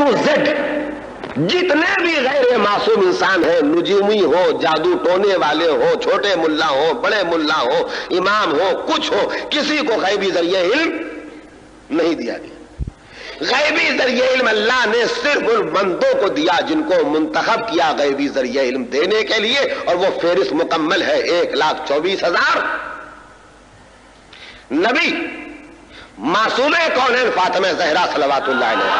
To Z جتنے بھی غیر معصوم انسان ہیں، نجومی ہو، جادو ٹونے والے ہو، چھوٹے ملا ہو، بڑے ملا ہو، امام ہو، کچھ ہو، کسی کو غیبی ذریعہ علم نہیں دیا گیا۔ غیبی ذریعہ علم اللہ نے صرف ان بندوں کو دیا جن کو منتخب کیا غیبی ذریعہ علم دینے کے لیے، اور وہ فہرست مکمل ہے 1,24,000 نبی۔ معصوم کونین فاطمہ زہرا صلوات اللہ علیہ،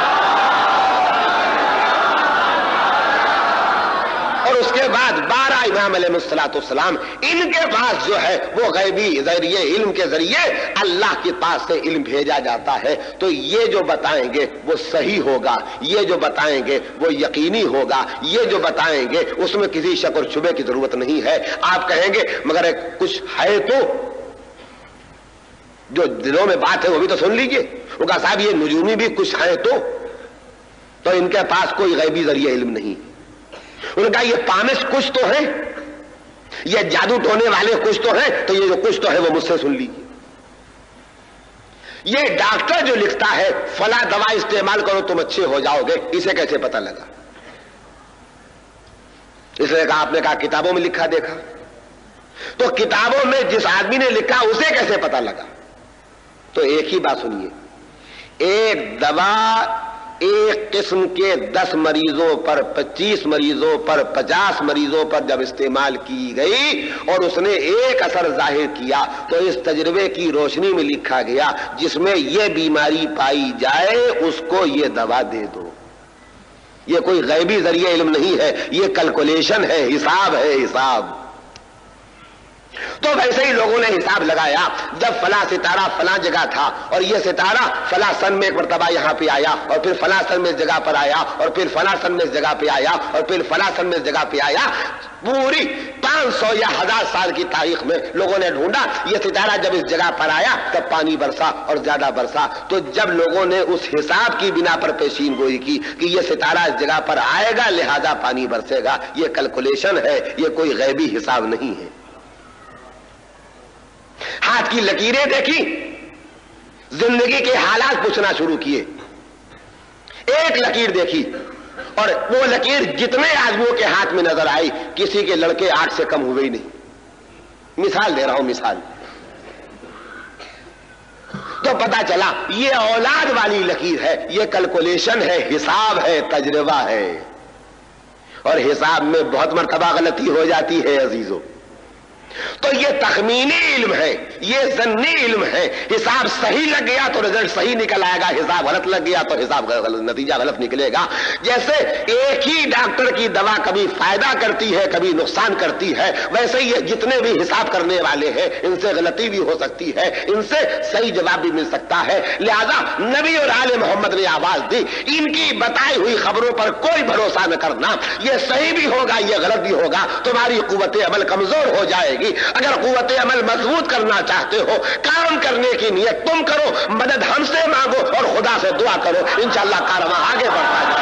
اور اس کے بعد 12 امام علیہ السلام، ان کے پاس جو ہے وہ غیبی ذریعے علم کے ذریعے اللہ کے پاس سے علم بھیجا جاتا ہے۔ تو یہ جو بتائیں گے وہ صحیح ہوگا، یہ جو بتائیں گے وہ یقینی ہوگا، یہ جو بتائیں گے اس میں کسی شک اور شبہ کی ضرورت نہیں ہے۔ آپ کہیں گے مگر کچھ ہے تو جو دلوں میں بات ہے وہ بھی تو سن لیجئے۔ وہ کہا صاحب یہ نجومی بھی کچھ ہے تو ان کے پاس کوئی غیبی ذریعہ علم نہیں۔ انہوں نے کہا یہ پامس کچھ تو ہے، یہ جادو ٹونے والے کچھ تو ہیں، تو یہ جو کچھ تو ہے وہ مجھ سے سن لیجیے۔ یہ ڈاکٹر جو لکھتا ہے فلاں دوا استعمال کرو تم اچھے ہو جاؤ گے، اسے کیسے پتہ لگا؟ اس نے کہا آپ نے کہا کتابوں میں لکھا دیکھا، تو کتابوں میں جس آدمی نے لکھا اسے کیسے پتہ لگا؟ تو ایک ہی بات سنیے، ایک دوا ایک قسم کے 10 مریضوں پر، 25 مریضوں پر، 50 مریضوں پر جب استعمال کی گئی اور اس نے ایک اثر ظاہر کیا تو اس تجربے کی روشنی میں لکھا گیا جس میں یہ بیماری پائی جائے اس کو یہ دوا دے دو۔ یہ کوئی غیبی ذریعہ علم نہیں ہے، یہ کیلکولیشن ہے، حساب ہے، حساب۔ تو ویسے ہی لوگوں نے حساب لگایا، جب فلاں ستارہ فلاں جگہ تھا اور یہ ستارہ فلاں سن میں ایک مرتبہ یہاں پہ آیا اور پھر فلاں سن میں اس جگہ پر آیا اور پھر فلاں سن میں اس جگہ پہ آیا اور پھر فلاں سن میں اس جگہ پہ آیا، پوری 500 یا 1000 سال کی تاریخ میں لوگوں نے ڈھونڈا یہ ستارہ جب اس جگہ پر آیا تب پانی برسا اور زیادہ برسا۔ تو جب لوگوں نے اس حساب کی بنا پر پیشین گوئی کی کہ یہ ستارہ اس جگہ پر آئے گا لہذا پانی برسے گا، یہ کیلکولیشن ہے، یہ کوئی غیبی حساب نہیں ہے۔ ہاتھ کی لکیریں دیکھی، زندگی کے حالات پوچھنا شروع کیے، ایک لکیر دیکھی اور وہ لکیر جتنے آدمیوں کے ہاتھ میں نظر آئی کسی کے لڑکے 8 سے کم ہوئے ہی نہیں۔ مثال دے رہا ہوں، مثال۔ تو پتا چلا یہ اولاد والی لکیر ہے، یہ کیلکولیشن ہے، حساب ہے، تجربہ ہے، اور حساب میں بہت مرتبہ غلطی ہو جاتی ہے عزیزو۔ تو یہ تخمینی علم ہے، یہ ظنی علم ہے۔ حساب صحیح لگ گیا تو رزلٹ صحیح نکل آئے گا، حساب غلط لگ گیا تو حساب غلط، نتیجہ غلط نکلے گا۔ جیسے ایک ہی ڈاکٹر کی دوا کبھی فائدہ کرتی ہے کبھی نقصان کرتی ہے، ویسے ہی جتنے بھی حساب کرنے والے ہیں ان سے غلطی بھی ہو سکتی ہے، ان سے صحیح جواب بھی مل سکتا ہے۔ لہذا نبی اور آل محمد نے آواز دی ان کی بتائی ہوئی خبروں پر کوئی بھروسہ نہ کرنا، یہ صحیح بھی ہوگا یہ غلط بھی ہوگا، تمہاری قوت عمل کمزور ہو جائے گی۔ اگر قوت عمل مضبوط کرنا چاہتے ہو، کام کرنے کی نیت تم کرو، مدد ہم سے مانگو اور خدا سے دعا کرو، انشاءاللہ کارواں آگے بڑھتا ہے۔